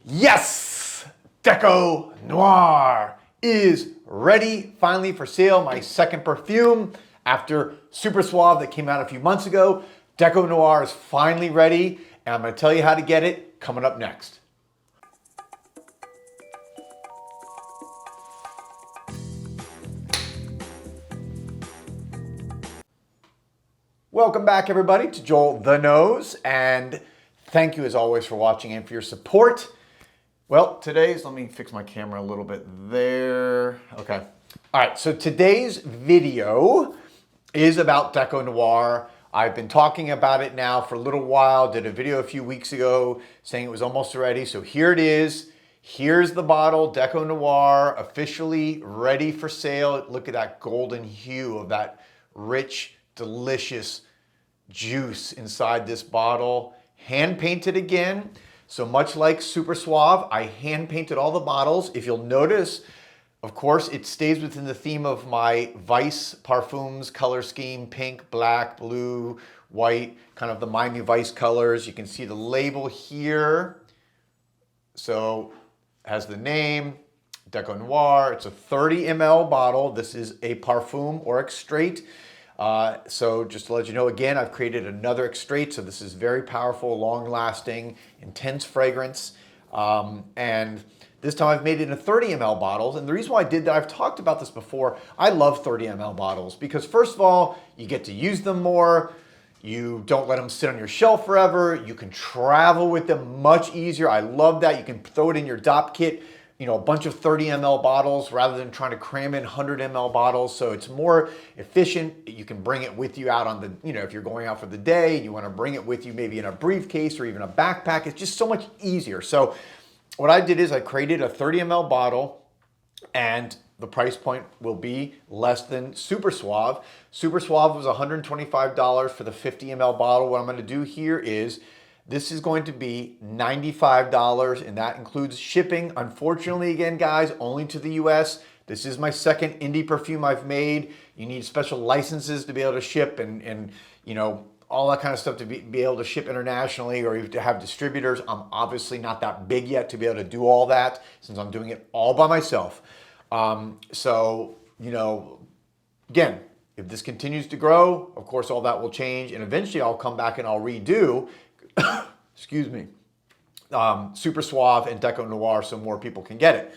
Yes! Deco Noir is ready finally for sale. My second perfume after Super Suave that came out a few months ago. Deco Noir is finally ready, and I'm going to tell you how to get it coming up next. Welcome back, everybody, to Joel the Nose, and thank you as always for watching and for your support. Well, let me fix my camera a little bit there. Okay. All right, so today's video is about Deco Noir. I've been talking about it now for a little while, did a video a few weeks ago saying it was almost ready, so here it is. Here's the bottle, Deco Noir, officially ready for sale. Look at that golden hue of that rich, delicious juice inside this bottle. Hand painted again. So much like Super Suave, I hand painted all the bottles. If you'll notice, of course, it stays within the theme of my Vice Parfums color scheme: pink, black, blue, white, kind of the Miami Vice colors. You can see the label here. So it has the name, Deco Noir. It's a 30 ml bottle. This is a parfum or extrait. So just to let you know, again, I've created another extrait. So this is very powerful, long-lasting, intense fragrance. And this time I've made it in 30 ml bottles. And the reason why I did that, I've talked about this before. I love 30 ml bottles because, first of all, you get to use them more. You don't let them sit on your shelf forever. You can travel with them much easier. I love that. You can throw it in your DOP kit, you know, a bunch of 30 ml bottles rather than trying to cram in 100 ml bottles. So it's more efficient. You can bring it with you out on the, you know, if you're going out for the day, you want to bring it with you maybe in a briefcase or even a backpack. It's just so much easier. So what I did is I created a 30 ml bottle, and the price point will be less than Super Suave. Super Suave was $125 for the 50 ml bottle. What I'm going to do here is this is going to be $95, and that includes shipping. Unfortunately, again, guys, only to the US. This is my second indie perfume I've made. You need special licenses to be able to ship and you know, all that kind of stuff to be able to ship internationally, or you have to have distributors. I'm obviously not that big yet to be able to do all that since I'm doing it all by myself. So, you know, again, if this continues to grow, of course, all that will change, and eventually I'll come back and I'll redo excuse me, Super Suave and Deco Noir so more people can get it.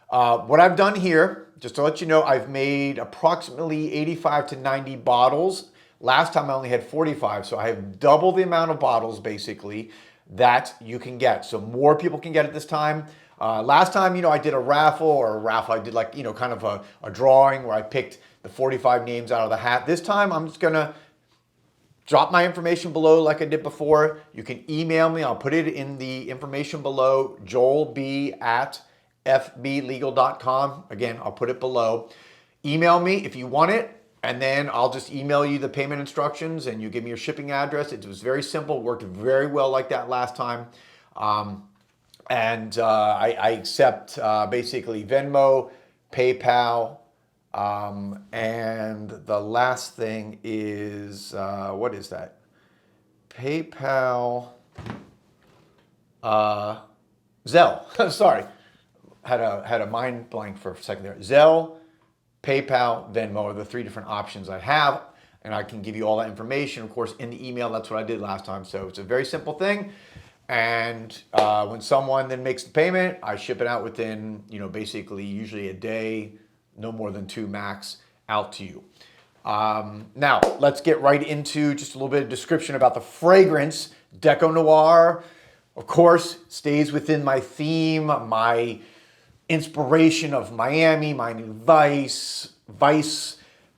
What I've done here, just to let you know, I've made approximately 85 to 90 bottles. Last time I only had 45, so I have double the amount of bottles basically that you can get. So more people can get it this time. Last time, you know, I did a raffle, I did like, you know, kind of a drawing where I picked the 45 names out of the hat. This time I'm just gonna drop my information below like I did before. You can email me. I'll put it in the information below, joelb@fblegal.com. Again, I'll put it below. Email me if you want it, and then I'll just email you the payment instructions and you give me your shipping address. It was very simple, worked very well like that last time. I accept basically Venmo, PayPal, and the last thing is, what is that? PayPal, Zelle. Sorry, had a mind blank for a second there. Zelle, PayPal, Venmo are the three different options I have, and I can give you all that information. Of course, in the email, that's what I did last time. So it's a very simple thing. And when someone then makes the payment, I ship it out within, you know, basically usually a day, no more than 2 max, out to you. Now, let's get right into just a little bit of description about the fragrance. Deco Noir, of course, stays within my theme, my inspiration of Miami, Miami Vice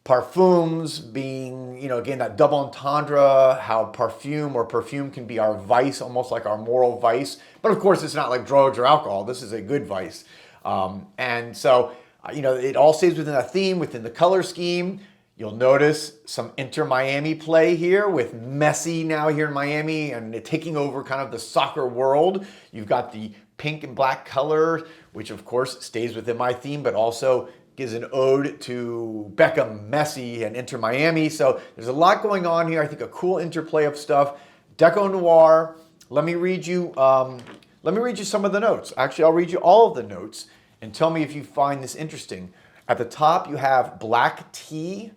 Parfums being, you know, again, that double entendre, how perfume can be our vice, almost like our moral vice. But of course, it's not like drugs or alcohol. This is a good vice. And so, you know, it all stays within a theme, within the color scheme. You'll notice some inter-Miami play here with Messi now here in Miami and taking over kind of the soccer world. You've got the pink and black color, which of course stays within my theme, but also gives an ode to Beckham, Messi, and Inter Miami. So there's a lot going on here. I think a cool interplay of stuff. Deco Noir. Let me read you Let me read you some of the notes. Actually, I'll read you all of the notes and tell me if you find this interesting. At the top, you have black tea,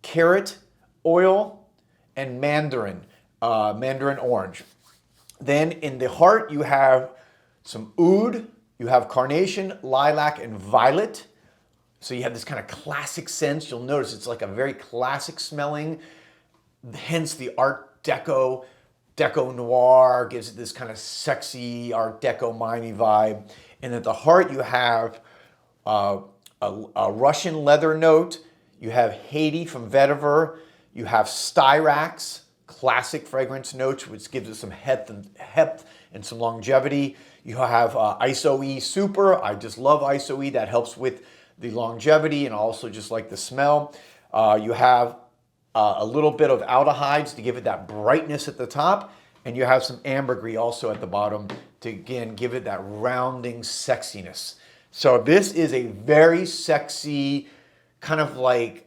carrot oil, and mandarin orange. Then in the heart, you have some oud, you have carnation, lilac, and violet. So you have this kind of classic sense. You'll notice it's like a very classic smelling, hence the Art Deco. Deco Noir gives it this kind of sexy Art Deco Miami vibe. And at the heart, you have a Russian leather note. You have Haiti from Vetiver. You have Styrax, classic fragrance notes, which gives it some heft and some longevity. You have ISO-E Super. I just love ISO-E. That helps with the longevity and also just like the smell. You have a little bit of aldehydes to give it that brightness at the top. And you have some ambergris also at the bottom to, again, give it that rounding sexiness. So this is a very sexy, kind of like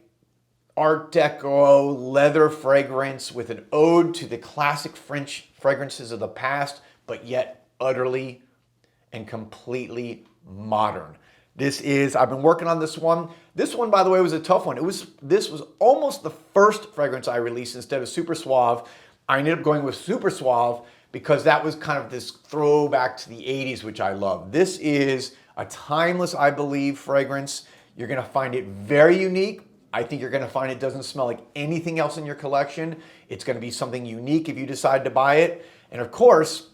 Art Deco leather fragrance with an ode to the classic French fragrances of the past, but yet utterly and completely modern. I've been working on this one. This one, by the way, was a tough one. This was almost the first fragrance I released instead of Super Suave. I ended up going with Super Suave because that was kind of this throwback to the 80s, which I love. This is a timeless, I believe, fragrance. You're gonna find it very unique. I think you're gonna find it doesn't smell like anything else in your collection. It's gonna be something unique if you decide to buy it. And of course,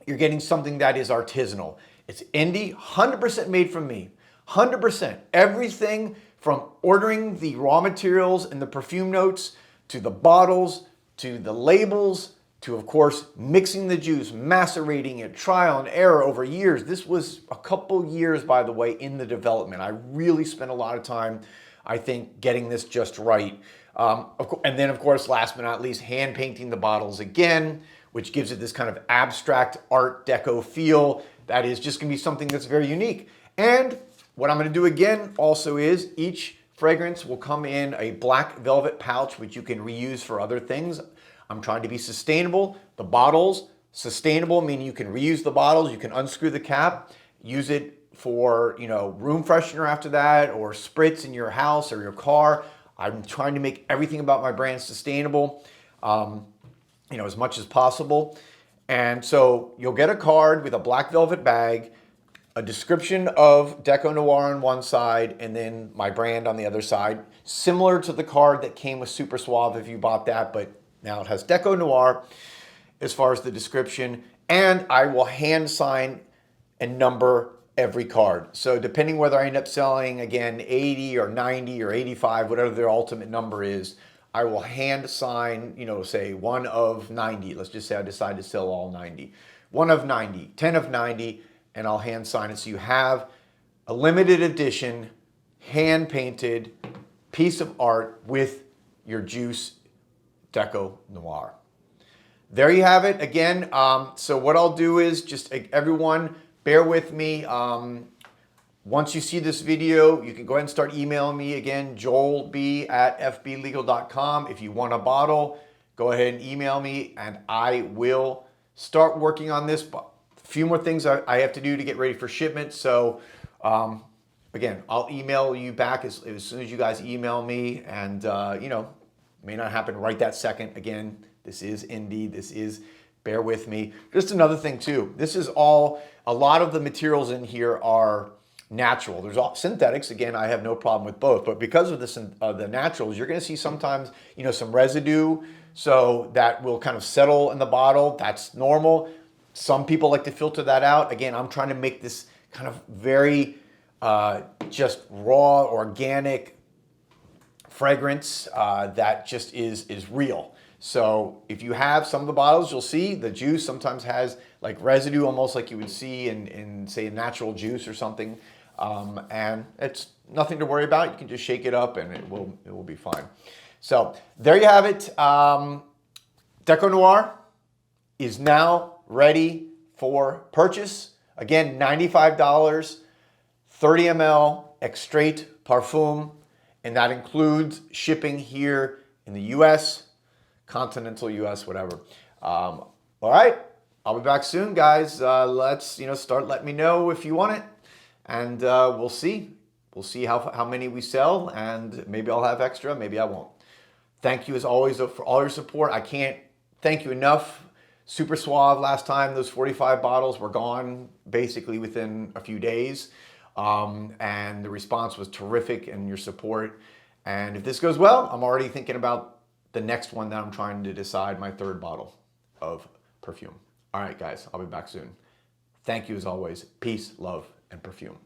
you're getting something that is artisanal. It's indie, 100% made from me, 100%. Everything from ordering the raw materials and the perfume notes, to the bottles, to the labels, to of course mixing the juice, macerating it, trial and error over years. This was a couple years, by the way, in the development. I really spent a lot of time, I think, getting this just right. And then of course, last but not least, hand painting the bottles again, which gives it this kind of abstract Art Deco feel. That is just gonna be something that's very unique. And what I'm gonna do again also is each fragrance will come in a black velvet pouch, which you can reuse for other things. I'm trying to be sustainable. The bottles, sustainable, meaning you can reuse the bottles, you can unscrew the cap, use it for, room freshener after that, or spritz in your house or your car. I'm trying to make everything about my brand sustainable, as much as possible. And so you'll get a card with a black velvet bag, a description of Deco Noir on one side, and then my brand on the other side. Similar to the card that came with Super Suave if you bought that, but now it has Deco Noir as far as the description. And I will hand sign and number every card. So depending whether I end up selling, again, 80 or 90 or 85, whatever their ultimate number is, I will hand sign, say 1 of 90. Let's just say I decide to sell all 90. 1 of 90, 10 of 90, and I'll hand sign it. So you have a limited edition, hand-painted piece of art with your juice Deco Noir. There you have it. Again, so what I'll do is just, everyone, bear with me. Once you see this video, you can go ahead and start emailing me again, joelb@fblegal.com. If you want a bottle, go ahead and email me and I will start working on this. A few more things I have to do to get ready for shipment. So again, I'll email you back as soon as you guys email me, and may not happen right that second. Again, this is indie, bear with me. Just another thing too, a lot of the materials in here are natural. There's all synthetics. Again, I have no problem with both, but because of the naturals, you're going to see sometimes, some residue. So that will kind of settle in the bottle. That's normal. Some people like to filter that out. Again, I'm trying to make this kind of very just raw, organic fragrance that just is real. So if you have some of the bottles, you'll see the juice sometimes has like residue, almost like you would see in say a natural juice or something. And it's nothing to worry about. You can just shake it up and it will be fine. So there you have it. Deco Noir is now ready for purchase. Again, $95, 30 ml extrait parfum, and that includes shipping here in the US, continental US, whatever. All right, I'll be back soon, guys. Let's start letting me know if you want it, and we'll see. We'll see how many we sell, and maybe I'll have extra, maybe I won't. Thank you as always for all your support. I can't thank you enough. Super Suave last time, those 45 bottles were gone basically within a few days. And the response was terrific and your support. And if this goes well, I'm already thinking about the next one that I'm trying to decide, my third bottle of perfume. All right, guys, I'll be back soon. Thank you as always. Peace, love, and perfume.